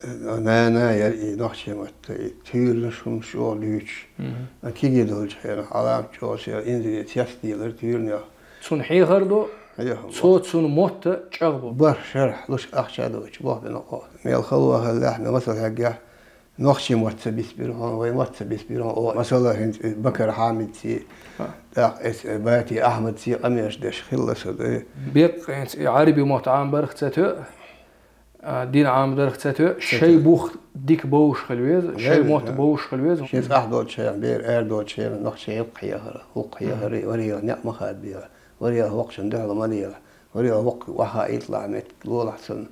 أنا يا نحشي مت تير شو شو ليش أكيد دولش هنا علام شو شيء إنزل تيستي لرتيرني تون حيغردو صوت تون موت تشغبو بر شرح لش أخشى دوش بوه بنقاط ميل خلوه اللحمة مثلا هجع نحشي مت بيسبيرون ويمت بيسبيرون أو مثلا هند بكر حامد سي باتي أحمد سي قميش دش خلص ده بيق عربي موت عام برختتو دين عام درختتو شيء بوخ ديك بوش خلويز شيء موت بوش خلويز شيء صح دوت شيء بير دوت شيء نحشي يبقى يهرا وقى يهري وريه نعم خاد بيها وريه وقت ندعو ماليه وريه وقت وها يطلع مت لول أحسن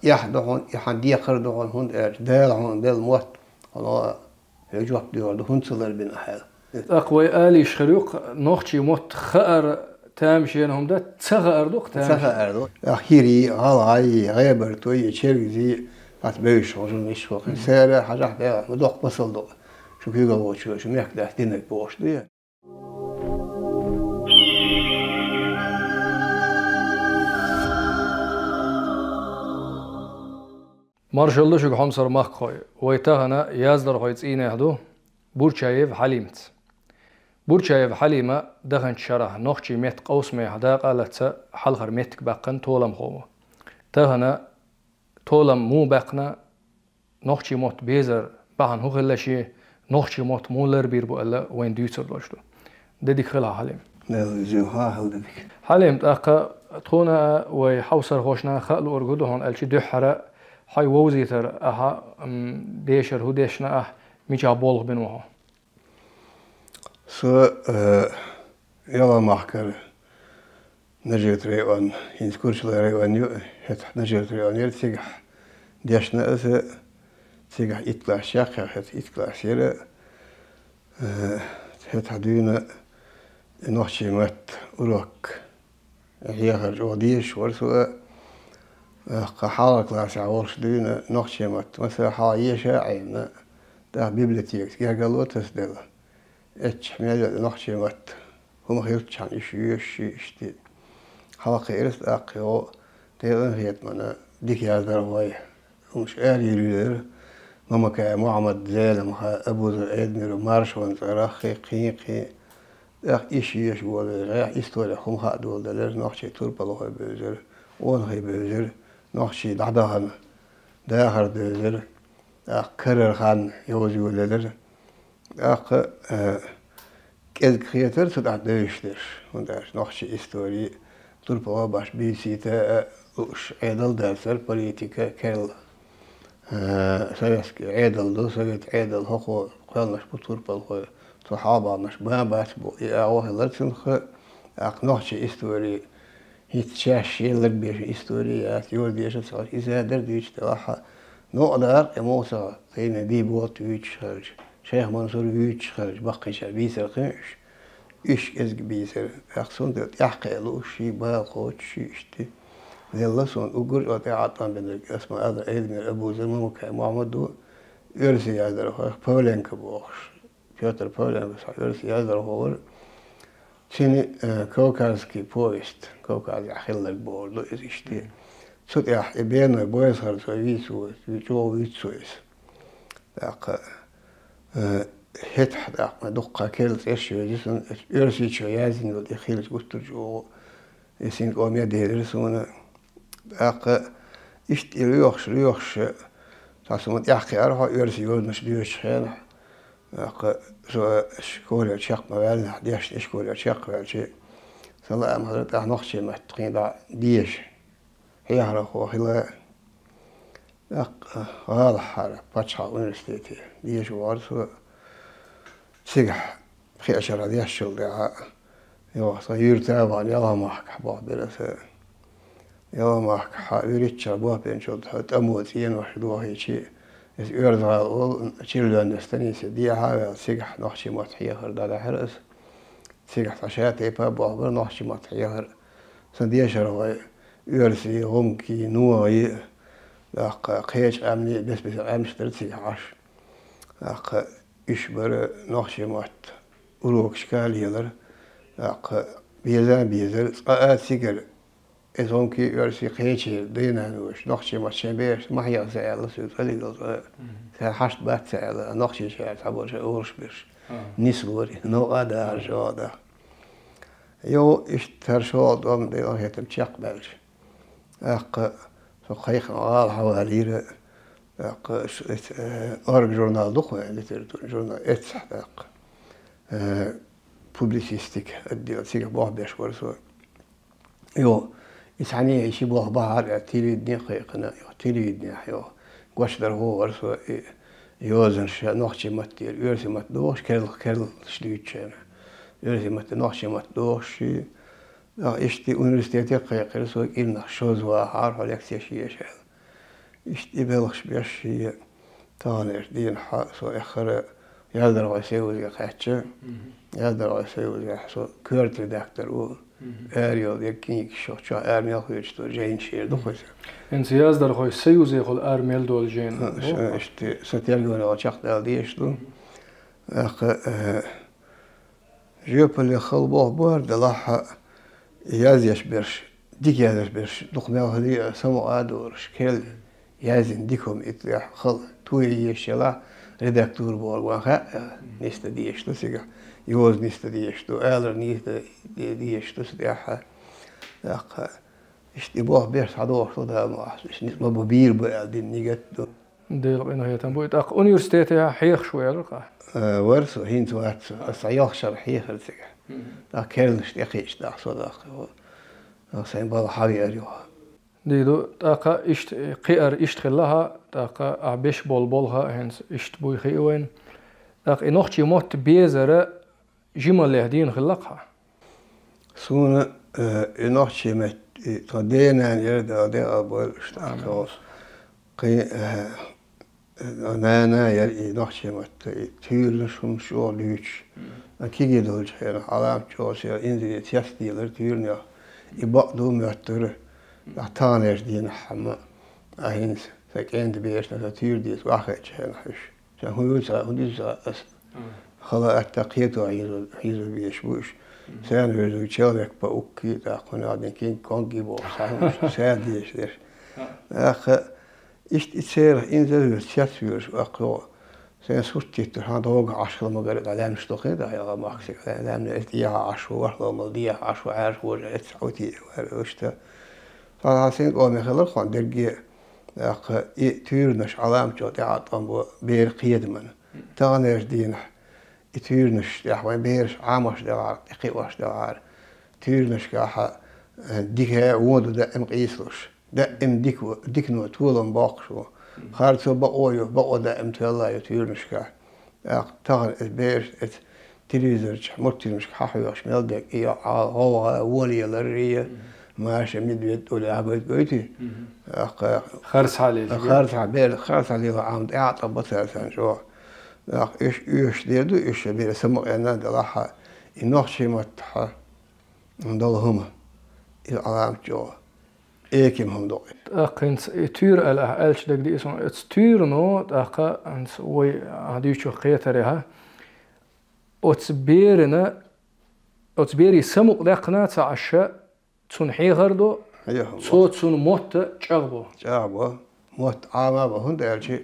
يحدهون يحدي خردهون هون دالهون دال موت الله يجوب ديور هون صدر بين أحد أقوى آلي شخلوق نحشي موت خأر تامشين هم ده تسغر دوق تسغر دوق أخيري هاي غيبر توي تشيرزي أتبيش وجن مش وقت سعر حاجة حدا مدوق بصل دوق شو كيلو وشو ميك دينك بوش دي مارشالله شو خمسر مخ خوي ويتهنا يازدر خويت إينه هدو بورشايف حليمت بورشايف حليمة دخن شرح نخشي ميت قوس مي هدا قالت حلخر ميتك باقن طولم خوه تهنا طولم مو باقنا نخشي موت بيزر بحن هو غلاشي نخشي موت مولر بيربو ألا وين ديوتر داشتو ديك خلها حليم لا زوها هودك حليم تأقى تونا ويحوصر خوشنا خلو أرجوده هون ألشي دحرة هاي ووزيتر أها ديشر هو ديشنا ميجا بولغ بينوها سو يلا محكر نجيت ريوان ينسكرش ريوان يو هت نجيت ريوان يرتجح ديشنا أس تجح يطلع شاق هت يطلع سيرة هت هدينا نحشي مت أروك هي خرج وديش ورسوا حالك لا شعورش دينا نحشي مت مثلا حاية شاعينا ده بيبليتيك يا قالوا تسدله حميل نحشي مت هم خيرت عن يشتي حلقة إرث أقيو تيرن هيت منا ديك يا درواي ومش قاري يرير ماما كا محمد زال مها أبو زيد ميرو مارش وانزراخي قيقي أخ يش ولا غير يستوى هم هادول دلر نحشي تربة لها بيزر وانهي بيزر نحشي دعدهن داخر بيزر أخ كرر خان يوزي ولدر أخ كذا خياتر تدع ديشتر ونداش نحشي إستوري تربة باش بيسيتا وش عدل دارسر بوليتيكا كل سياسك عدل دو سيت عدل هو قالناش بتربة هو صحابة ناش ما بس بو يأوه لرسن خ أق نحشي إستوري هيتشاش يلك بيش إستوريات يول بيش صار إذا درديش تلاحة نقدر موسى فين دي بوت ويتش خرج شيخ منصور ويتش خرج بقي شبيسر قنش إيش إزق بيسر أقصون دلت يحقي له شي باقوت شي إشتي ذي صون أقول أتعطان بنك اسمه هذا عيد من أبو زلمة كان محمد يرسي هذا بولين كبوخش بيوتر بولين بس يرسي هذا هو شيني كوكاسكي بويست كوكاز يحل لك بورد إشتي صوت يح يبين بويس هر سويسو جو ويتسويس لق هت حدا ما دقة كيلت إيش يجسن يرسي شو يازين ودي خيلت قلت جو يسين قوم يدي يرسونا لق إشت ريوخش تاسمت يحكي أروح يرسي يقول مش بيوش خير لق سو شكول يشق ما بالنا ديش شكول يشق بالشيء صلاة ما هذا نخشي محتقين دا ديش هي هرخو خلا هذا حرق باتشا ونستيتي ديش وارسو سيح خي أشرا ديش شل دعاء يو صير تابعا يلا محك حباب برسا يلا محك حابيريتش أبوه بين شد حت أموتين وحدوه هيشي يرضى الأول تشيل نستنيس دي حاجة سيح نخشي متحية خردالة حرس سيح فشاتي بابوه بر نخشي متحية سنديش رواي يرسي غمكي نوعي لق قيش أمني بس أمس ترسي عش لق إشبر نخشي مات أروك شكال يلر لق بيزر سقاء سيجر إذا كي يرسي قيتشي دينا نوش نخشي ما تشبيش ما هي سائل سوت علي قصة حشت بات سائل نخشي شيء تعبوا شيء أورش بيش نسوري نو هذا هذا يو اشتر شوط أم دي أه تمشيق بالش فقيق نقال حوالي أرق جورنال دخوة لترتون جورنال إتسح بوبليسيستيك أدي سيك بوه بيش ورسو يو إسعني يشي بوه بحر تيريدني قيقنا تيريدني يو قوش هو ورسو يوزن شا نوخشي متير يرسي متدوش كرل شليتشينا يرسي نوخشي متدوش اشتي أونيفرسيتي قيق رسو إلنا شوزوا حار هوليك سيشي يشال اشتي بلغش بيشي تانيش دين حاسو اخر يقدر يسوي قاتشة يقدر يسوي حسو كورت دكتور و اريو يكينك شو ارميل خويشتو جين شير دخوش انت يقدر خوي سيوزي خل ارميل دول جين اشتي ستيرجون او شخص ديشتو اخ جيب اللي خلبوه بورد لاح يازيش برش ديك يازيش برش دقميو هدي سمو ادورش كل يازين ديكم اتلاح خل توي يشلا redaktor var var nästa dieštu siga jos nästa dieštu eller nästa dieštu så det är اشتباه بيرس عدوه صدا ما ببير بقى دي نيجت دي لقينا هي تنبويت اخ universitetet حيخ شوية لقى ورسو هين توات الصياخ شرحيه هرسك دا كيرلش دقيش دا صدا سين بابا حبي اريوها ديدو تاقا اشت قير اشتغلها تاقا عبش بولها هنس اشت بوي خيوين تاقا نوختي موت بيزر جمال لهدين خلقها سونا نوختي مت تدينا يرد دي ابول اشتاق قي انا ير نوختي مت تيرلشم شو ليش اكيد دولج هنا علام جوش انزي تيستيلر تيرنيا يبقدو متر تانيش دين حما أهينس فكأنت بيش نتطير ديس واحد شان حش شان هو يسا خلا التقيتو عيزو بيش بوش سان ويزو تشالك بأوكي تاقون عدن كين كونجي بو سان ديش ديش أخ إشت إتسير إنزل تشاتفيرش أقو سان سوتيتو هان دوغ عشق المقرد علام نشتوقين دا يغا ماكسيك علام نتيها عشو وحلو ملديها عشو عارش ورجع اتسعوتي وشتا فالحسين قومي خلال خوان درجي تيرنش علام جو تعطم بو بير قيدمن تانيش دينح تيرنش يحوين بيرش عامش دوار تقيوش دوار تيرنش كاحا ديكها وودو دائم قيسلوش دائم ديكنو طولن باقشو خارجو بقويو بقو دائم تيلا تيرنش كاح تان بيرش تلفزيون مرتيرنش حاحيوش ملدك إيا هو ولي للريه ماشي مدبيت ولا عبيت بيتي خرس عليه خرس عليه عام اعطى بثلاثة شو ايش ديدو ايش بير سمو انا دلاحة انوخشي متحا ندلهما العالم جو ايكم هم دوغي اقنس تير الش دك دي اسمه تير نو اقا انس وي هاديشو قيترها وتبيرنا وتبيري سمو لقنا تعشى تنحي غردو صوت سون موت جاغبو موت عامة بهند يالشي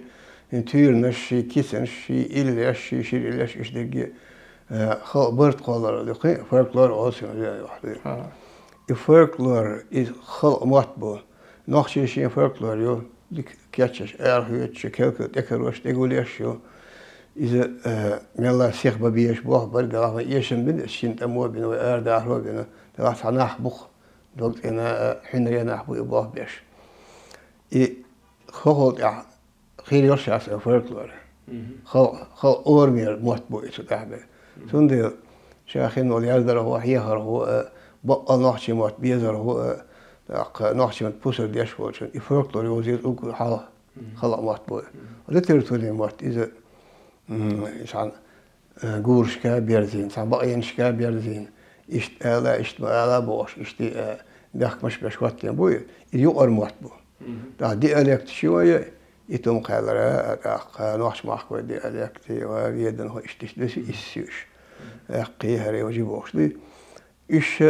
انتير نشي كيسن شي إلي شي شي إلي شي إشتاقي خل برد قولار لقي فولكلور أوسيون لي وحدي الفولكلور خل موت بو نخشي شي فولكلور يو ديك كياتشش هيتش كيلكو تكروش تقوليش يو إذا ميلا سيخ ببيش بوه برد الله يشن بن الشين تمو بين وأرد أهرو بين تلاح عناح بخ دوت أنا حين يناح بو يبوه بيش خلط خير يرشع في فولكلور خل أورمير موت بو يسو تحبه سندي شاخين واليردر هو حيهر هو بقى نحشي موت بيزر هو نحشي موت بوسر ديش فولشن الفولكلور يوزير أوكو حاله خلق موت بو ولترتولي موت إذا إنسان جورش كابيرزين سان بقينش كابيرزين إشت آلا إشت ما آلا بوش إشتي داخل مش بشوات ينبوي يقر موت بو ده دي أليكت شوية يتم قالرا داخ نوحش معك ودي أليكت ويدن هو إشتش دس إسيوش قيه هري وجيبوش دي إيش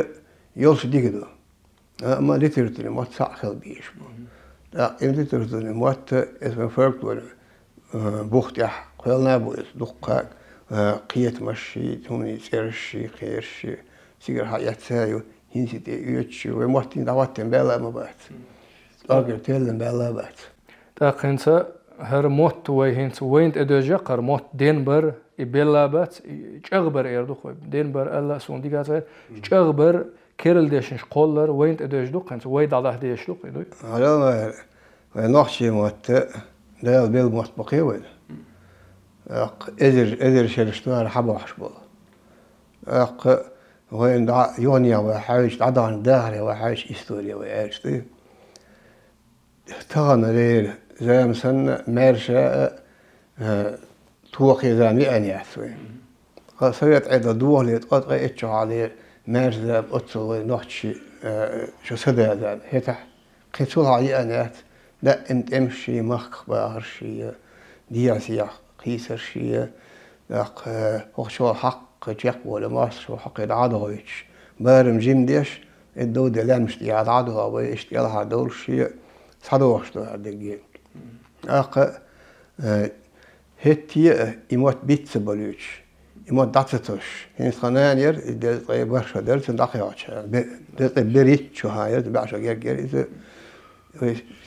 يوصل ديكدو ما ليترتوني ما تسعخل بيش لا ليترتوني ما اسمه فرق ولا بوخت يح قلنا بويس دقاق قيت مشي توني سيرشي خيرشي سيجر حياة سايو هنسي تيجي ومرتين دعوتين بلا ما بعد أرجع تيلن بلا بعد تاقنسا هر موت ويهنس وينت ادوجقر موت دينبر يبلا بات چغبر ايردو خوي دينبر الله سون ديغازا چغبر كيرل ديشنش قولر وينت ادوجدو قنس ويد على ديشدو قيدو هلا ما نخشي موت ده بيل موت بقيوين ادر شرشتوار حبا حشبو وين دع يونيا وحاجة عدان داهرة وحاجة إستوريا وعاجتي تغنى ليل زي مثلا مارشا توقي زامي أن يحسوي قصيت عيدا دوه اللي تقطع إتشو عليه مارش زام أتصل نحشي شو سدا زام هتح قيتول علي أن يحت لا انت امشي مخ بارشي دياسي قيسر شي وخشو حق جيق ولا ماس شو حق العادويش بارم جيم ديش الدود لان مش دي عادوها ويش يلها دول شيء صدوش ده دقيق هتي يموت بيتس بلوش يموت داتتوش هين خنانير دل برشا درت دقيقش دل بريت شو هاي بعشا جير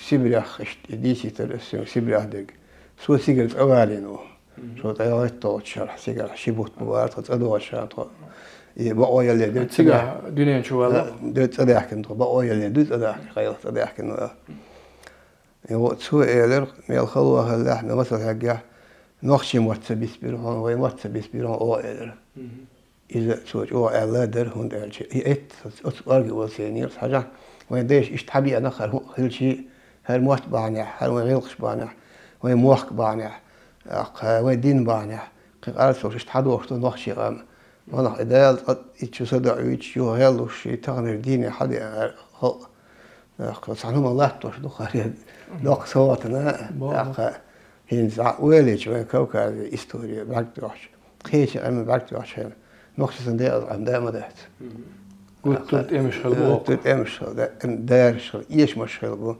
سيبريخ ديسي ترسم سيبريخ دق سو سيجرت أولينو شو طيارات توتشر سيجر شيبوت بوارت تدوش شاطر بقى يلي دت سيجا دنيا شو والله دت أضحك أنت بقى يلي دت أضحك خير أضحك إنه يو سو إيلر ميل خلوه هلا إحنا مثلا هجع نخشي مرتبس بيرهون وين مرتبس بيرهون أو إيلر إذا سوت أو إيلر در هون إيلر إت أرجع وسينير حاجة وين ديش إشتحبي أنا خل كل شيء هالموت بانع هالوين غيلش بانع وين موخ بانع وين دين بانع قال سوش إشتحدوا وقت نخشي قام وانا إدال إتشو صدع إتشو هيلو شيء تغني ديني حد صحنهم الله توش دخل دوق صوتنا هين زع ويلج وين كوكا إستوريا بعدوش خيش أنا بعدوش هنا نقص صندوق عم دائما دهت قلت إمش هالبوق قلت إمش هذا دارش إيش مش هالبو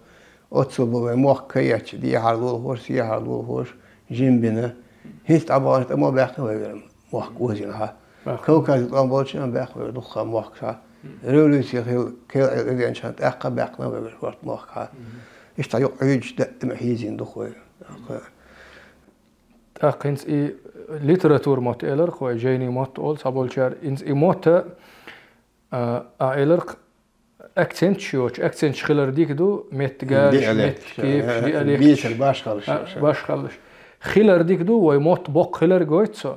أتصبوا موخ كياتش دي هالبو هوش دي هالبو هوش جنبنا هيست عبارة ما بيحكي ويرم موخ وزنها كوكا يطلع بولش أنا بيحكي دخل موخ صح روليس يخيل كيل إذا إن شاء الله بيحكي ما بيحكي موخ إيش تعيق عيج دق محيزين دخل تاقنس إي ليتراتور موت إلر خوي جيني موت أول سابولشار إنس إي موت إلر أكسنت شوش أكسنت خلر ديك دو مت قالش مت كيف دي أليك بيش باش خالش باش خالش خلر ديك دو ويموت بق خلر جويتسو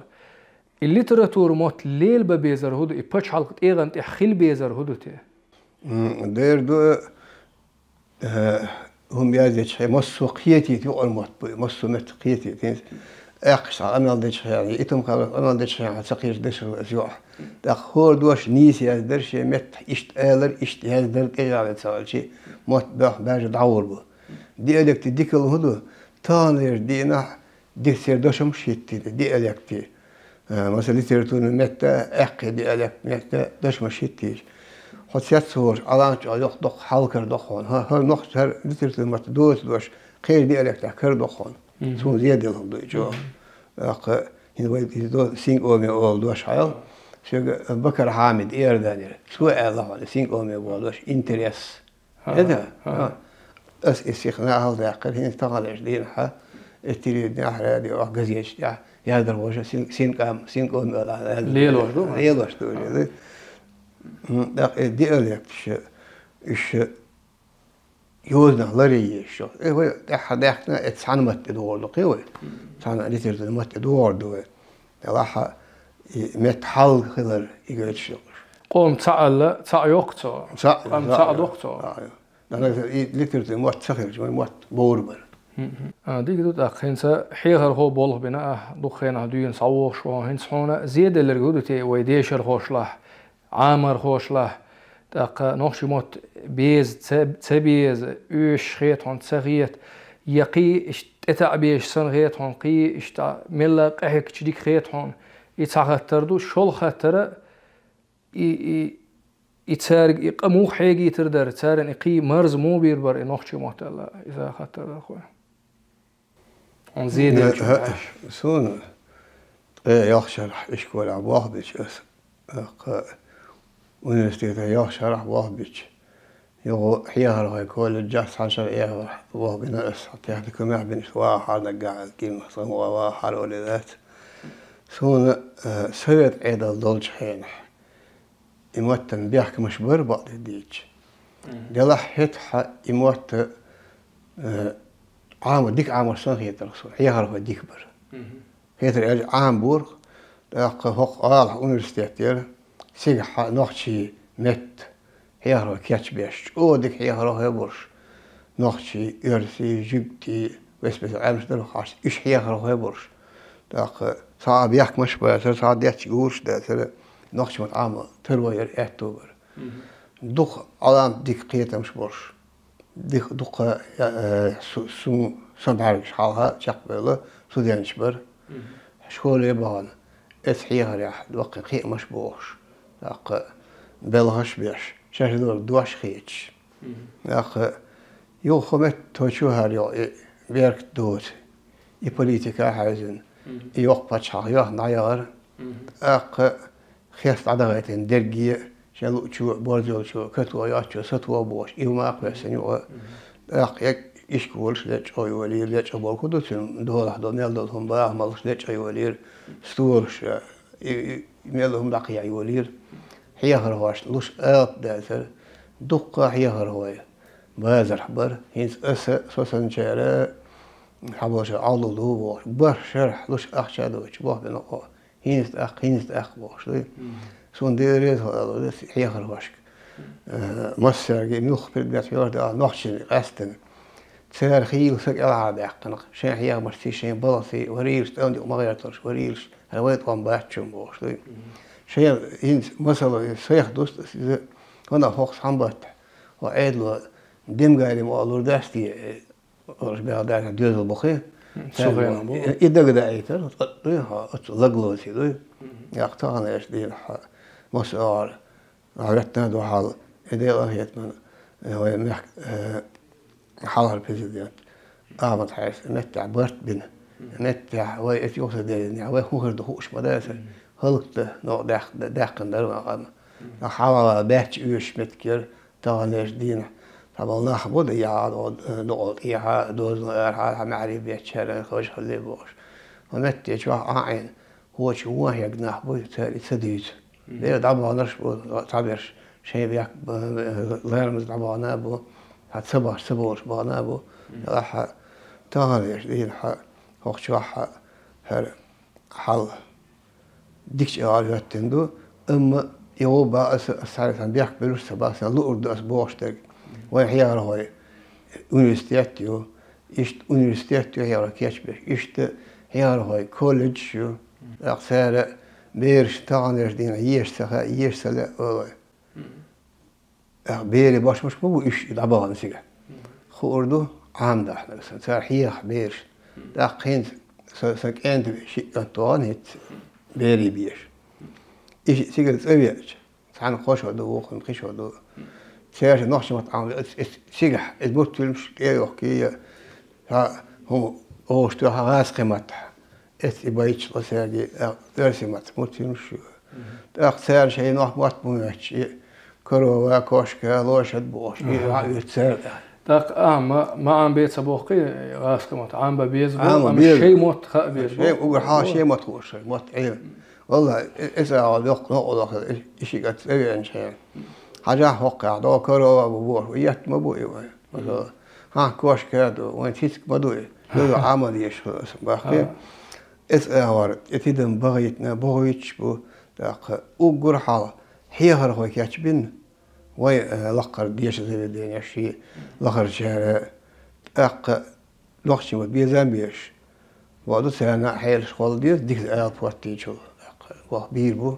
الليتراتور موت ليل ببيزر هدو إبتش حلقة إيغانت إحخيل بيزر هدو تي دير دو هم يازيش مصو قيتي تي أرمط مصو مت قيتي تينس أقش أنا ديش يعني إتم قال أنا ديش يعني سقيش ديش الأسبوع دخول دوش نيسي هذا درش مت إشت آلر إشت هذا درت إيش على تسأل شيء موت باج دعور به دي ألكتي ديك الهدو تانير دينا ديك سير دوشم شيتي دي ألكتي مثلا ليتراتورن متى أحكي دي ألك متى دوش مشيتيش خد سياسور علانش على دخ حالكر دخون ها نقص هر ليتراتورن متى دوش خير دي ألك تحكر دخون سون زيادة الهدو جو هنا ويدو سين أومي أول دوش حيل شو بكر حامد إيردانير سواء الله على سين أومي أول دوش إنتريس هذا أس استخدام هذا أقل هنا تغلش دين ح استريد نحر هذه وجزيش يا دروجة سين كام ولا ليل وشدو ليل وشدو دي أليك إيش يوزنا لري شو هو دحنا اتسان مت دور دقيقة سان ليتر مت دور دو راح مت حل خلر يقول شو قوم تسأل يوقتو قام تسأل وقتو أنا ليتر مت سخر مت بوربر ديك دوت أخينسا حيغر هو بوله بنا دخينا دوين صوش وهين صحونا زيادة اللي رجودو تي ويديشر خوش له عامر خوش له دق نوخش موت بيز تبيز اوش خيط هون تسغيت يقي اتع بيش سن خيط هون قي اشتا ملا قهك تشديك خيط هون يتعغتر دو شول خطر يتسارق يقمو حاجي تردر تسارن إقي مرز مو بيربر إنوخشي محتلا إذا خطر أخوي نزيد الجمعش سون يخشرح إشكول عبوه بيش ونستيقظ يخشرح بوه بيش يغو حيار هاي كل الجاس عشر إيه بوه بنقص حتى يحدكم يحبن سواء حالنا قاعد كيما سواء حال ولذات سون سويت عيدا الضلج حينح يموتن بيحك مش بربط ديج دلح هتح يموت عام ديك عام سنة هيتر حيار هاي ديك بر هيتر عام بورغ داق هق آل أونيفرسيتير سيح نوخشي مت حيار كياتش بيش او ديك حيار هاي برش نوخشي إرسي جبتي بس عامش دلو خاص إيش حيار هاي برش داق صعب يحك مش بيتر صعب ديتش قورش داتر نوخشي مت عام تروير اعتبر دوخ علام ديك قيتا مش برش ديك دوخ سون بعرفش حالها تقبله سودانش بر شكول يبغى حيار يح دوق خي مش بوش داق بلهش بيش شاش دور دوش خيتش داق يو خمت توشو هاريو بيرك دوت البوليتيكا حازن يوق باتشا يوق نعيار داق خيست عدغتين درجية شلو شو برزول شو كتو ياتشو ستو بوش يوما قبسن يو داق يشكولش ليش أي ولير ليش أبغى كدوتين دول حدا نيلدهم باه مالش ليش أي ولير ستورش نيلدهم دقيق أي ولير حيار هواش لوش داتر دقة حيار هواي بازر حبر هينس سوسن شارع حبوش عضو دوبوش برشرح لوش أخشى دوش باه بنقى هينس أخ باش سون ديريت هذا حيار هواش مصر جميخ في البيت يورد نحشي قاستن سير خيل سك العاب يحقنق شيء حيار مرتي شيء بلطي وريلش تاندي وما غيرتش وريلش هذا وين قام باتشم باش شيء هينس مثلا سيخ دوست هنا فوق حنبت وعيد له دم قاعد يقولوا داستي رش بها داك ديوز البخي سوغين يدق دايتر ها لقلوتي دو يقطعنا ايش دين مسؤول عرفتنا دو حال إدي الله يتمنى هو محك حالها البريزيدنت أحمد حارس متع برت بنا متع ويأتي يوصل ديني ويخوخر دخوش مدرسة هلقته نوع داخل دارو أقام حاول بيحكي يوش متكر تغنيش دينا طبعا نحبود يعاد نقط إيها دوز نقرها معري بيتشارع خوش خلي بوش ومتى شوح عين هو شو هي جناح بوي تاري سديد ليه طبعا نشبو تعبيرش شيء بيك غير مزعبا نابو هتسبح سبوش بانابو راح تغنيش دين خوش شوح هر حل ديكش عارف تندو أما يوبا أسعرت عن بيحك بلوش سباسا لورد أسبوعش تاج وين حيار هاي أونيفرسيتيو إشت أونيفرسيتيو حيار كيش بيش إشت حيار هاي كوليدج شو أقصار بيرش تغنيش دين يش سلا أوي بيري باش مش بابو إيش دعبان سيجا خوردو عام ده إحنا بس صار حياح بيرش دقين سكنت شيء أنتوانيت بيري بيش إيش سيجا تسويش سان خوش ودو خن خش ودو سيرش نحش مطعم سيجا البوت تلمش كي ها هم أوشتو هاس قيمت إبايتش لساجي أرسمت متلمش أختار شيء نح وقت ممشي كروا كوشكا لوشد بوش يتسر داق ما عم بيت سبوقي غاسكمت عم ببيز عم شيء موت خابيز شيء وقر شيء متوش موت عين والله إذا عادق نقول إشي قد سوي إن شاء حاجة وقع دو كروا بوش ويات مبوي مثلا ها كوشكا دو وين تيسك مدوي دو عمل يشهر باقي إذا عارض يتيدم بغيتش بو داق وقر حال حيهر هو كاتبين وي لقر ديش زي الدنيا شيء لقر شارع أق لقش بيزان بيش وعدو سنة حيل شغل ديس ديك الآيات بواتي شو أق بير بو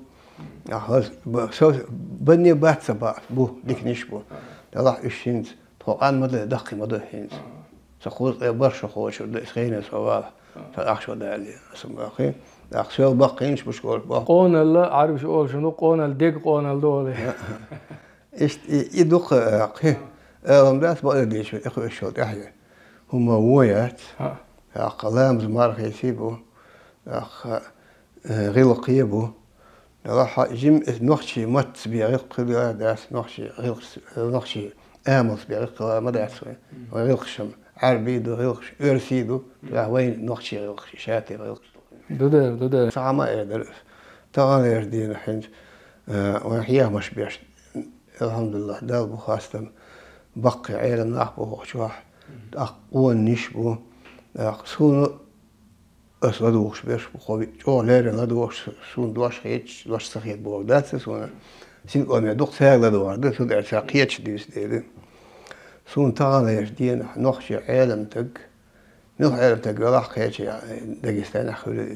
سو بني بات سبا بو ديك نش بو الله إشينز طوقان مدى دقي مدى هينز سخوز برشا خوش خينة سواه فأخشوا دالي اسم أخي أخشوا باقينش مشكور قون الله عارف شو شنو قون الدق قون الدولي إيش يدق أخي بس بقول ليش أخو الشوط أحيا هم ويات قلام زمار يسيبوا أخ غير قيبوا راح جيم نخشي مت بيرق داس نخشي آمس بيرق ما داس ويرق شم عربي دو يرق أرسيدو لا وين نخشي يرق شاتي يرق دودر سامع يدر طبعا يردين الحين وحياه مش بيش الحمد لله دار بخاستم بقي عيلة نحبه وشواح أقوى نشبه سون أسودوش بيش بخوي جو لير لدوش سون دوش هيتش دوش سخيت بوردات سون سين قوم يدق ساق لدوار ده سود أرساقيتش ديس ديلين سون طبعا يردين نخشي عيلة تق نوع عيلة تق راح كيتش داغستان أخوي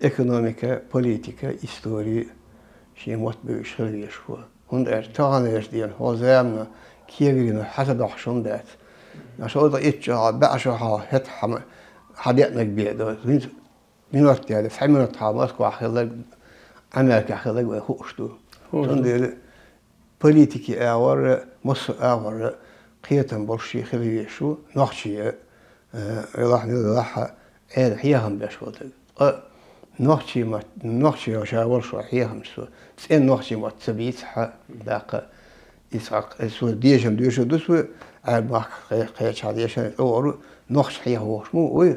ekonomika, politika, histori, شيء متبع شغل يشوه. هند ارتانا يشدين هو زامنا كيرين حسب أحشون دات. عشان هذا إتجاه بعشها هت حديقنا كبير ده. من وقت يعني 9 minut حامس كواحد أمريكا أخذ ويخوش ده. هند بوليتيكي أور مصر أور قيتم برشي خير يشوه نحشي راح نروح هيهم بيشوه. نوخشي وشاور شو حيهم سو تسين نوخشي ما تسبيت ح داق إسحاق سو ديجم ديجو دسو عباك قيش عديشان أورو نوخش حيه وش مو وي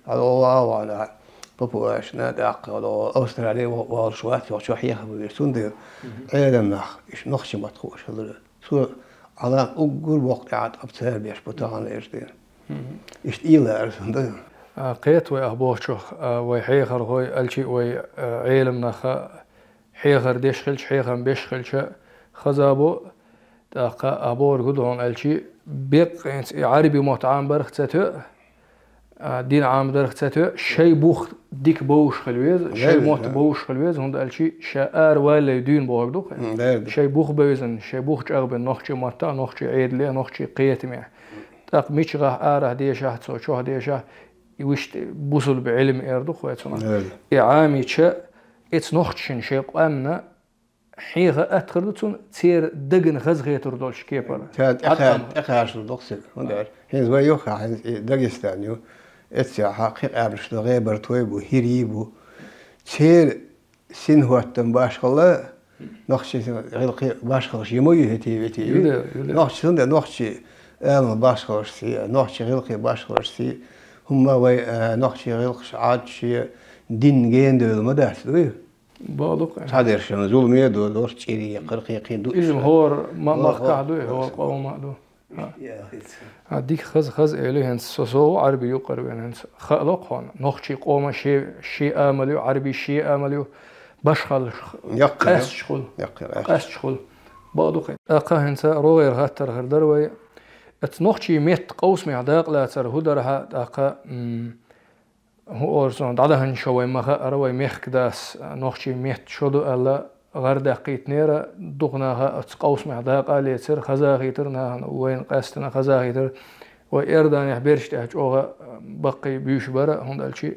هذا هو على بابواش ناداق ولا أستراليا والشوات وشو حيه بيرسون ده عالم نخ إيش نوخشي ما تخوش هذا سو على أقول وقت عاد أبتهر بيش بتاعنا إيش ده إيش إيلا أرسون ده قيت وأبوشخ وحيخر هوي ألشي وي عيلم نخ حيخر ديشخلش حيخر بيشخلش خزابو تاق أبور قدون ألشي بيق عربي متعام برختتو دين عام برختتو شيء بوخ ديك بوش خلويز شيء موت بوش خلويز هند ألشي شعار ولا يدين بوردو شيء بوخ بوزن شيء بوخ أغبن نخشي متا نخشي عيد ليه نخشي قيت ميه تاق ميشغه آره ديشه تسوشوه ديشه يوشت بوصل بعلم إردو خواتنا إعامي شا إتس نخشين شيء قامنا حيغة أتخردتون تير دقن خزغية تردولش كيبر أخاش الدكتور هندار هين زوي يوخا هين داغستانيو إتسيا حقيق أبرش لغيبر تويبو هيريبو تير سين هو التنباش خلا نخشي غير باش خلش يموي هتي نخشي هندار نخشي أنا باش خلش سي نخشي غير باش خلش سي هم وي نخشي غيرش عاد شيء دين جين دول ما داس دوي بالك هذا شنو ظلمية دول تشيري قرقيقين دو إذا هو ما قاعدوا هو قوم قاعدوا هديك خز إليه هنس سو عربي يقرب هنس خلقهن نخشي قوم شيء عملوا عربي شيء عملوا بشخل قاس شغل قاس شغل بالك أقا هنس روغير هاتر هردروي نخشي ميت قوس معداق لا تر هدرها داقا هو أرسون دعدهن شوي ما روي ميخ داس نخشي ميت شدو ألا غير دقيت نيرة دقناها قوس معداق على تر خزاغيترنا وين قاستنا خزاغيتر وإردان يحبرش تهجوغا بقي بيوش برا هند الشي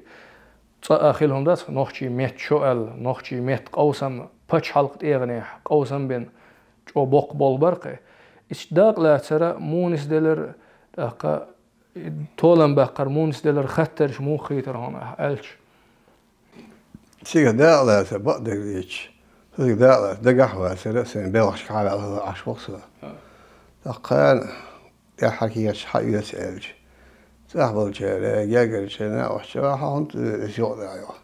آخلهم داس نخشي ميت شوال نخشي ميت قوسم باتش حلقة إغنيح قوسم بين جو بوق بول برقي إشداق لا ترى مونس دلر دقا طولن بقر مونس دلر خطرش مو خيتر هنا ألش سيجا داق لا ترى بقدر ليش سيجا داق لا دقح لا ترى سين بيلش على عشوصة دقان يا حكي حقيقة سألش سأحضر جالا جاجر جانا وحشراحة هنت زيوض عيوه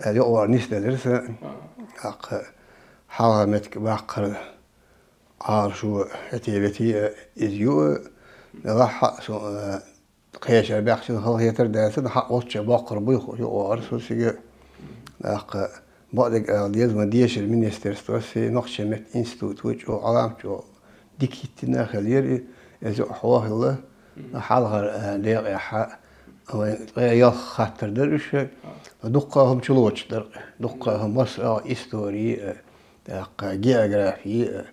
اليوم نيس دلرس دق حرمتك بقر عارشو هتيبتي إزيو راح سو قياش الباقي هل هي ترداسن حق وش باقر بيخو يو عارسو سيجا دق بعدك لازم ديش المينستر ستوسي نقش مت إنستوت وجو علامته ديكيتنا خليري إزو حواه الله حالها ليق حق يا خاطر درش دقهم شلوش در دقهم مسألة إستوري دق جيوغرافي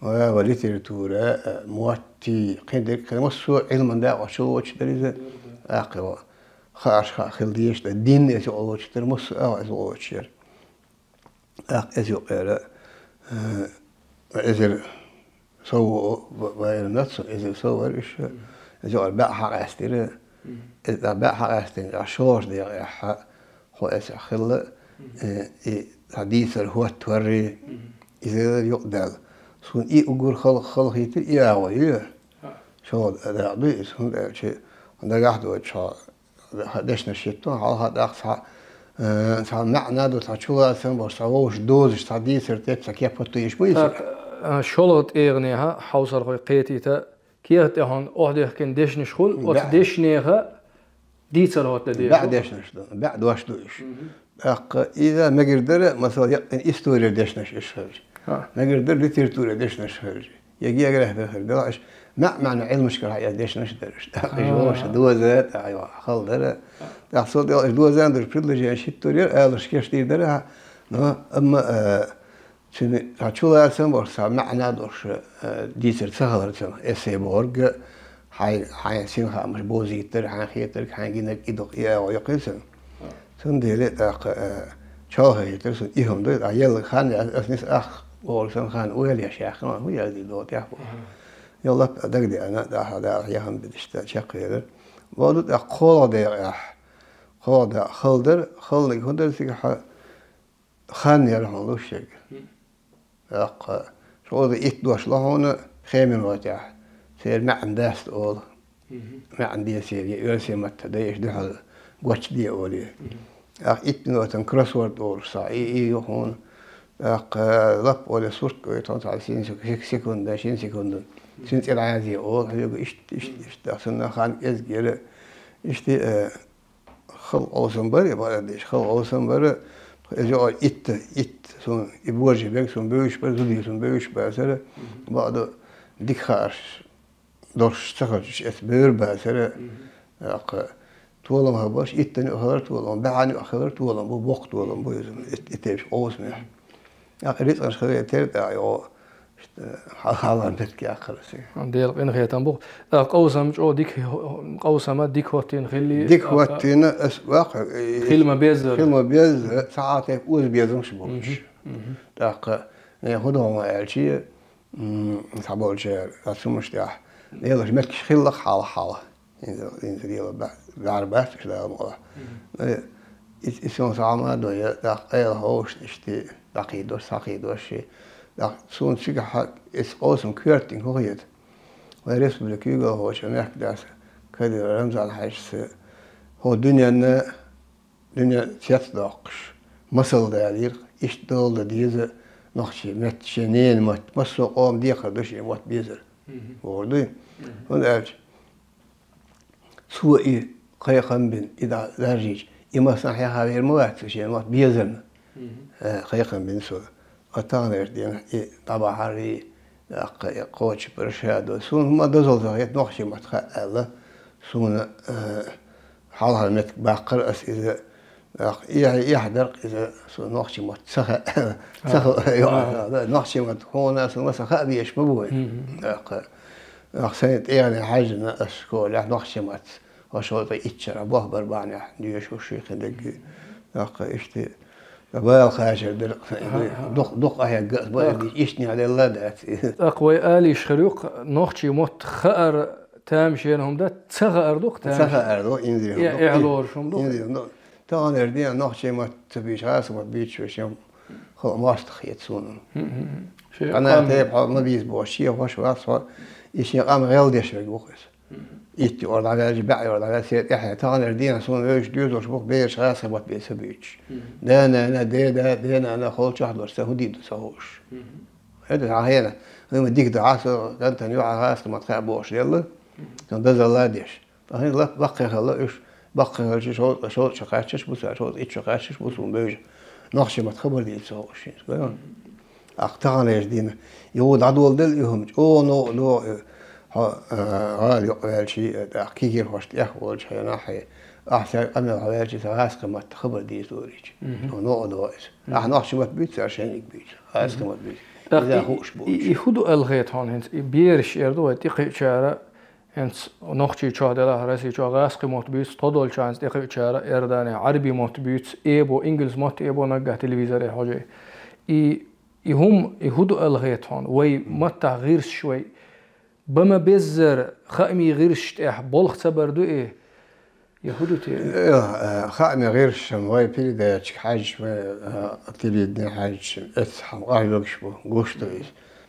وليتراتورة موتي قدك مسو علم دا وشلوش دريزة أقوى خاش خلديش الدين إزوش در مسو إزوش إزو قرا إزر سو ويرناتسو إذا صور إيش إذا الباء حق أستير إذا الباء حق أستير عشور دي حق هو إيش خلا حديث هو توري إذا يقدر سون إيه أقول خل هيتر إيه وياه شو هذا عدي سون شيء هذا قاعد وجه هذاش نشيطه على هذا أقصى صار معنا دو تشوفه أصلا بس هوش دوز حديث ارتكت كيف بتويش بيصير شلت إغنيها حوصر خوي قيتيتا كيرت هون أحد كن ديش نشخل وتديش نيها ديتر هات لديش بعد ديش نشدو بعد واش دوش إذا ما قدر مثلا يقين إستوري ديش نش هرج ما قدر ليتراتورة ديش نش هرج يجي يقرأ في هرج ما معنى علم مشكلة هي ديش نش درش جوش دوزات أيوة خل درة تحصل دوزات درش بريدلجي شيء ألش كيش درها أما شنو هتشوف أصلا بس معنى درش ديتر سهل رسم إسيبورج هاي سينها مش بوزيتر هاي خيتر هاي جينا إدق إياه ويقيسن سنديلت شاهيتر سن إيهم ده عيال خان أسنس أخ وولسن خان ويل يا شيخ ما هو يدي دوت يحبو يلا دقدي أنا ده هذا يهم بدشت شقير وادو أقول ده خاض خلدر خلق هندر سيح خان يرحم له شيء شو ده إتدوش لهون خيمن وتاح سير ما عنداست أول ما عندي سير يرسم متى ده يشده قوتش دي أولي إتنو تنكرسورد أول صاعي هون لب ولا صورت كويتون على 20 سكوند سنت العادي أول هيو إشت أصلا خان إزجيل إشت خل أوسم بري بعدش خل أوسم بري إذا إت سون يبورج بيك سون بيوش بزودي سون بيوش بسرة بعد ديك خارش دورش تخرج إثبير بسرة طولهم هباش إتني أخرت طولهم بعاني أخرت طولهم بوقت طولهم بيزم إتيش أوسمح ريت أنا خليه ترد أيوة حالا بتك آخر شيء. ديال إن خير تنبوه قوسم جو ديك قوسم ديك وقتين خلي ديك وقتين أسواق خلما بيز ساعات يفوز بيزمش بوش. داق ياخدهم عالشيء صعبوا الشيء أسمش تاح يلا جمتش خلق حالة ينزل يلا بعربات كذا مرة. إسمه سامع دوية داق هوش إشتي دقيقة ساقيدة شيء. سون شيء حق أوسم كيرتين هويت ورئيس بالكيجا هو شمعك داس كذا رمز على حاجة هو دنيا تيتداقش مصل دارير إشتغل ديزة نخشي متشنين مصل قام دي خدش مت بيزر وردي هذا سوء قيقم بين إذا لارجيج إما صحيح هذه المواد شيء مت بيزرنا قيقم بين سوء أتانر دين طبعا هاري قوتش برشاد سون ما دزول زغيت نخشي متخيل سون حالها مت باقر أس إذا يحضر إذا سون نخشي متسخ نخشي مت هون سون مسخ بيش مبوي أحسنت يعني حاجة أسكول نخشي مت وشو تيجر أبوه برباني ديش وشيخ دق إشتي بقى خاشر دق هي بقى يشني على الله ده أقوى آلي شخلوق نخشي مت خأر تامشينهم ده تسخأر دق تسخأر دق إنزل إعلور شم دق إنزل تانر دي نخشي مت تبيش عاس مت بيش وشم خو ماست خيط سون أنا تابع ما بيز بوشي وش واسوا يشي قام غير ديش بقوس يتي أرد على جبعي أرد على سيد إحنا تانر دينا سون ويش ديوز وشبوك بيش غاس مت بيس بيش أنا دينا أنا خلص واحد ورسه وديد سهوش هذا هنا لما ديك دعاسة أنت نيوع غاس ما تخاف بوش يلا كان ده زلا ديش فهنا لا بقي خلا إيش بقي هالشيء شو شقاشش بس شو إيش شقاشش بس ونبيج نخشى ما تخبر دي سهوش كمان أقطعنا إيش دينا يود عدول دل يهم نو هذا يقول شيء كيكير وشت يأخذ شيء ناحية أحسن أنا هذا شيء سهاس كم تخبر دي سوريج ونو دوايس إحنا نخشى ما تبيت عشان يكبيت هاس كم تبيت إذا هوش بوش يخدو الغيت هون هنت بيرش يردو تيقي شارع هنت نخشى شادلا راسي شاغاس كموت بيت تدل شانس تيقي شارع إرداني عربي موت بيت إيبو إنجليز موت إيبو نجح تلفزيون حاجة يهم يهودو الغيت هون وي متى غير شوي بما بيزر خامي غير شتاح بولخ تبردو إيه يهودو تي خامي غير شم وي بيري دا حاج تيري دني حاج اتحم أهلوش بو قوشتو إيش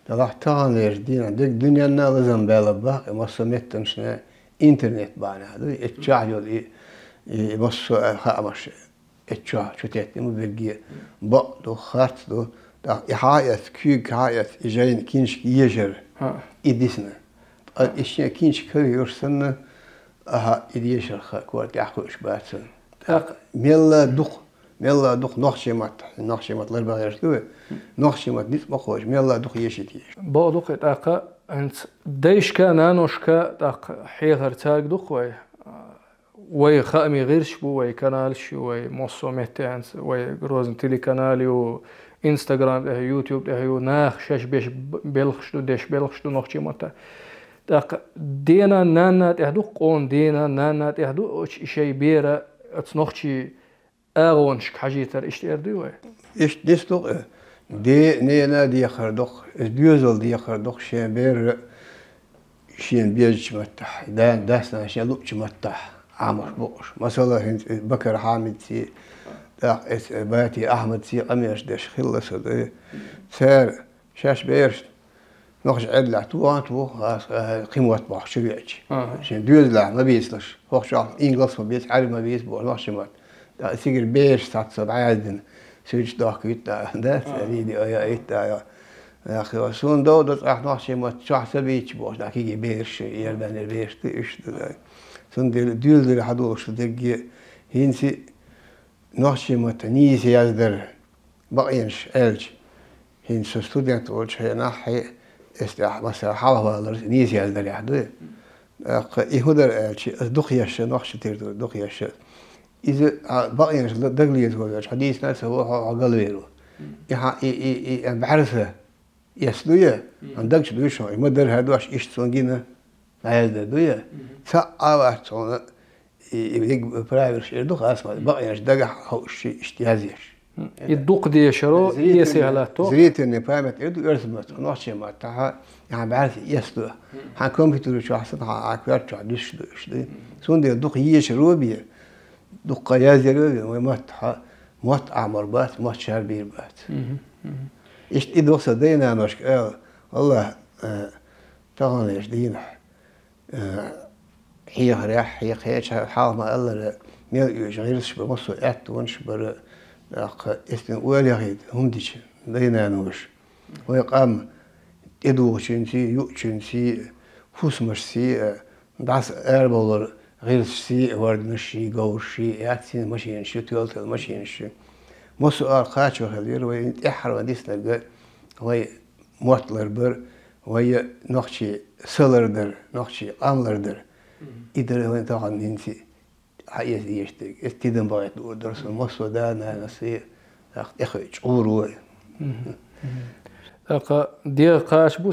راح تغنيش دينا ديك دنيا لازم بالبا مصمت تنشنا إنترنت بانا هذا اتشاهدوا لي مص خامش اتشاه شو تيتي مو بيجي بقدو خاطدو دا إحاية كيك حاية إجاين كينش يجر إديسنا الإشياء كينش كريور سنة إديشر خاكوات يحكوش باتسن ميلا دخ نخشي مات لربا غيرتوه نخشي مات نيت مخوش ميلا دخ يشتيش بقدوك تاقا أنت ديشكا نانوشكا تاق حيغر تاق دخ وي خامي غيرش بو وي كانالش وي موصو ميتانس وي روزن تيلي كانالي و انستغرام ده يوتيوب ده ناخ شاش بيش بلخشتو ديش بلخشتو نخشي متا تاق دينا نانا تهدو قون دينا نانا تهدو شي بيرا اتنخشي اغونش حاجيتر اشتيردي وي ايش ديستو دي نينا دي خردوخ ديوزل دي خردوخ شي بير شي بيج متح داسنا شي لوتش متح عمر بوش مثلا بكر حامد سي باتي احمد سي قميش داش خلص سار شاش بيرش نخش عدلع تو قيمة بوح شريعتي شين ديوزلع ما بيسلش فوق شاف انجلس ما بيس عربي ما بيس بوح نخش مات سيجر بيرش تاع سبع عادن سويتش داك يتا ده سريدي يا أخي وسون دودت راح نخش مات شاح سبيتش بوح داك يجي بيرش يردان البيرش تيش سون ديوزلع حدوش تجي هينسي نخش مات نيسي يزدر بقينش ألج هينسو ستودنت وش هي ناحية مثلا حاله نيسي يزدر يحدو يهودر دخيش نخش تيردو دخيش إذا بقينش دقليت ولا حديث ناس هو عقلويرو بعرفه يسلوية عندكش دويش ما در هدوش إيش تونجينا عايز دوية سأوات صون يبيك برايفرش يردوخ أسمع بقينش دقح هو اشتيازيش يدوق دي شرو يسي على تو زريت إني برايفت يردو يرسمت نوعش ما تها يعني بعرف يسلو ها كمبيوتر شو أحسن ها أكبر شو دوش سون دي دوق يشرو بيه دوق يازيرو ومات أعمر بات مات شربير بات إيش إدوخ صدينا نوشك والله تغنى إيش دينا هي ريح هي خيش حال ما الله ميل يجغيرش بمصو ونش بر استن ولا غيد هم ديش دينا نوش ويقام إدوشنسي يوشنسي فوسمشسي داس أربولر غير سي ورد نشي جوشي يأتي ماشين شو تقولت ماشين شو مصو قاتشو خلير وين إحر وديس لقى وي مرتلر بر وي نخشي سلردر نخشي أملردر إدري وين طبعا ننسي حيث يشتك استيدن بايت درس مصو دانا نسي أخوي شعور دير قاش بو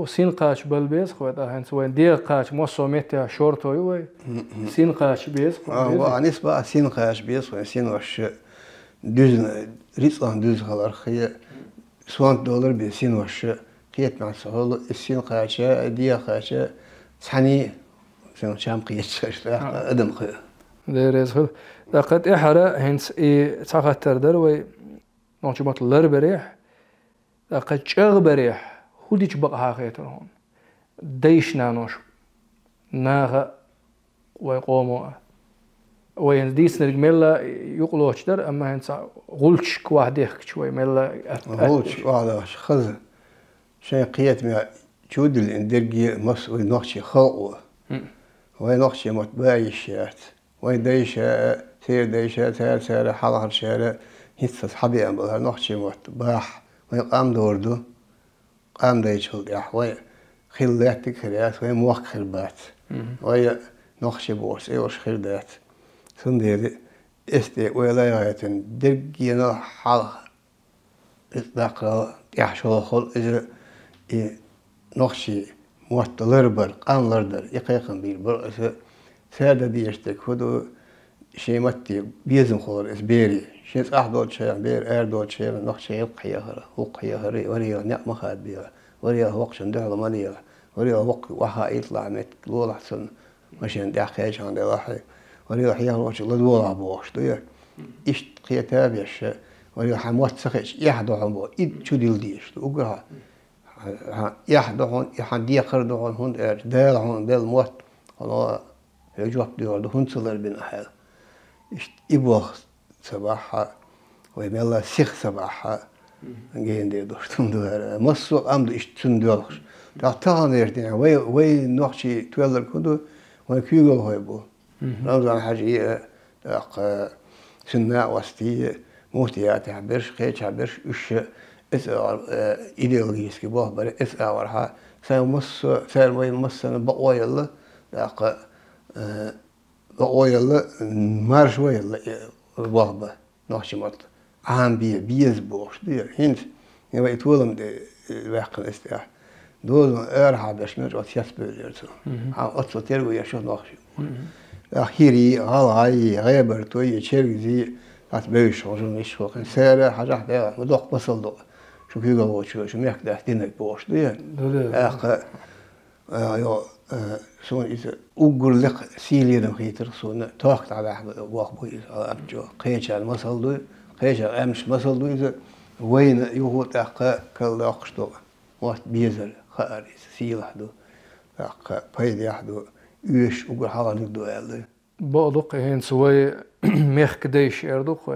سين قاش بالبيز خوات هنس وين دير قاش مصو متى شورتو وي سين قاش بيز وعنيس بقى سين قاش بيز وسين وش دوزن ريسان دوز خلار خي $1 بسين وش قيت مع سهول السين قاشة دير قاشة ثاني سين شام قيت شش أدم خي ديرز خل لقد إحرا هنس تاخدر دروي نوشمات لر بريح لقد شغ بريح هوديش بقى خيتر هون ديش نانوش ناغا ويقوموا وين ديس نرجملا يقولوش در أما هنس غلش كواحديك شوي ملا غلش واحداش خذ شيء قيت مع جود الإندرجي مصر نخشي خاوة وين نخشي متبايشات وين ديشة سير ديشة سير حلقة شارع هيت صحابي أمبلها نخشي متباح وين قام دوردو قام ديشل يح وين خلاتك خلات وين موق خربات وين نخشي بوس إيوش خردات سندير استي ولاية درجينا حلقة إطلاق يحشل خل إجر نخشي موتلربر قام لردر يقيقن بيربر سادة ديشتك هدو شيء متي بيزم خور إسبيري شيء أحد شيء بير أرد شيء نخ شيء قيهرة وقيهرة وريه نعم خاد بيها وريه وقت ندهله مليه وريه وقت وها يطلع مت لول أحسن مشان داخل عند راحي وريه حياه وقت لول عبوش ده إيش قيتها بيش وريه حموت سخش يحدو عمو إيد شو ديش وقرها يحدو هون يحدي يخرد هون دال هون دال موت الله يجوب ديور هون صلر بين أحد إيش يبوخ صباحها ويملا سيخ صباحها جين دي دوستم دوار مصو أمد إيش تندورش تعتقد يرتين وي نوحشي تولر كده وكيلو هاي بو رمضان حاجة سنة وستي موتيات عبرش خيش عبرش إيش إسأل إيديولوجيس كبوه بري إسأل ورها ساي مص ساي وين مص أنا بقوي الله بقوي الله مارش وي الله وهبة نوحشي مط عام بيز بوش دير هنت يبقى يتولم دي واقع الاستياح دول أرحى بشمج وتياس بيرتو أتصل تيرو يشوف نوحشي أخيري هاي غيبر توي يشيل زي أتبيش رجل مش وقت سارة حاجة حدا مدوق بصل دوق شو كيلو هو شو ميك ده تينك بوش دير يو سون إذا أقول لك سيلي دم خيتر سون توقت على أحد واق بوي أبجو قيش على مصل دوي قيش على أمش مصل دوي إذا وين يهود أقا كل أقشتو وقت بيزر خارج سيل حدو أقا بيد يحدو يش أقول حاجة نقدو عليه بقدق هين سوي ميخ كديش أردوق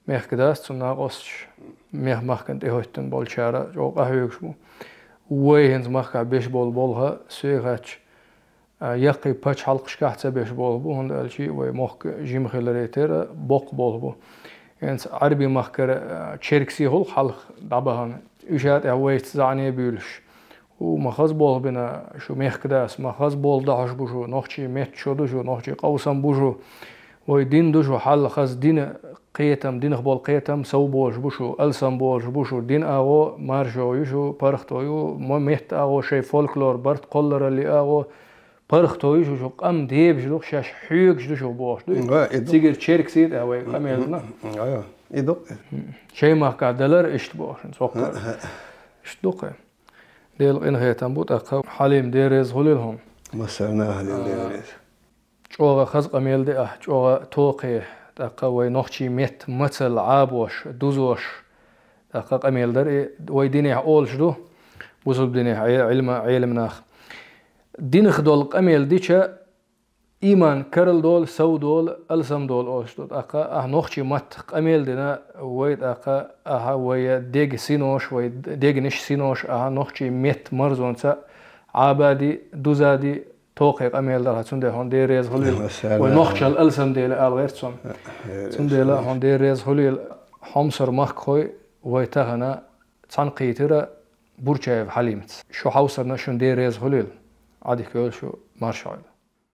ميخ كداس سنا قصش ميخ مخكنت إهوتن بالشارع جو قهويكشمو وي هنز مخك بيش بولها سيغاتش يقي باتش حلقش كحت بيش بولبو هند الشي وي مخك جيم خلريتر بوق بولبو هنز عربي مخكر تشيركسي هول حلق دبهان إشات أويت زعني بيلش ومخاز بول بنا شو ميخ كداس مخاز بول داش بوشو نوخشي ميت شودو شو نوخشي قوسم بوشو وي دين دوشو حل خاز دين قيتم دين خبول قيتم سو بوش بوشو ألسم بوش بوشو دين أغو مارشو يشو برختو يو ميت أغو شي فولكلور برت قلر اللي أغو برختو يشو شو قم ديب جلوك شاش حيوك جلوشو بوش تيجر تشيرك سيد أوي قم يلنا يدق شي مخكا دلر اشت بوش نسوقر اشت دوقه ديل إنها تنبوت أقا حليم ديريز هوليلهم مسرنا حليم ديريز جوغا خزق أميل دي جوغا توقي أقا وي نوخشي ميت مثل عابوش دوزوش أقا أميل در وي دينيح أولش دو وصل دينيح علم ناخ دينخ دول أميل ديشا إيمان كرل دول سو دول ألسم دول أولش دو أقا نوخشي مت أميل دينا ويد أقا وي ديج سينوش وي ديج نش سينوش نوخشي ميت مرزونسا عابادي دوزادي توقيق أميل در هتسون هون دي ريز هوليل ونوخشي الألسم ديل ألغيرتسون تسون ديل هون دي ريز هوليل حمصر مخكوي ويتهنا تنقيتر بورشايف حليمت شو حوصر نشون دي ريز هوليل عادي كيول شو مارشايل